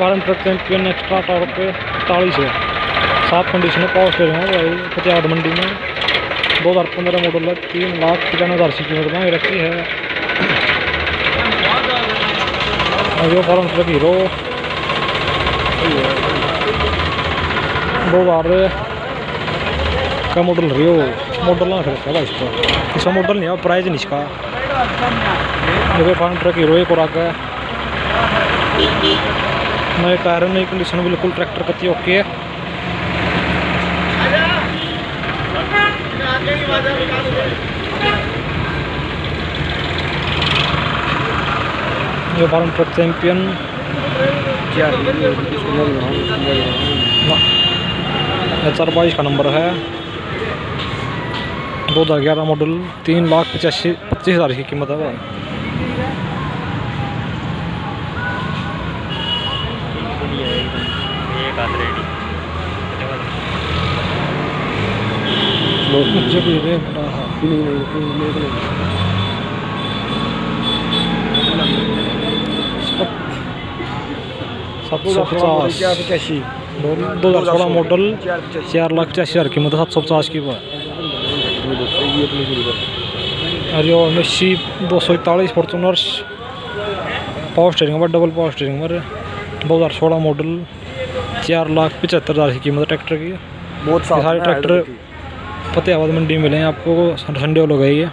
Farm truck Champion extra torque पे 40 है, साफ कंडीशन में पावर स्टीयरिंग है भाई। फतेहाबाद मंडी में 2015 मॉडल है, 3,95,000 की कीमत में रखी है। जो फार्म ट्रक हीरो 2000 का मॉडल रियो मॉडल ना रखा है इसका मॉडल नहीं है, प्राइस नहीं इसका। देखो फार्म ट्रक हीरो एक और आगे नए टायर, नई कंडीशन बिल्कुल, ट्रैक्टर कती ओके है। ये फार्म ट्रक चैंपियन 422 का नंबर है, 2011 मॉडल, 3,85,25,000 की कीमत है भाई। $750 2016 मॉडल, 4,85,000 कीमत है, 750 की बात। और यो मेसी 241 फॉर्चूनर्स पावर स्टीयरिंग में, डबल पावर स्टीयरिंग में, 2016 मॉडल, 4,75,000 की कीमत ट्रैक्टर की। बहुत सारे ट्रैक्टर फतेहाबाद मंडी में मिले हैं आपको, संडे को लगाइए।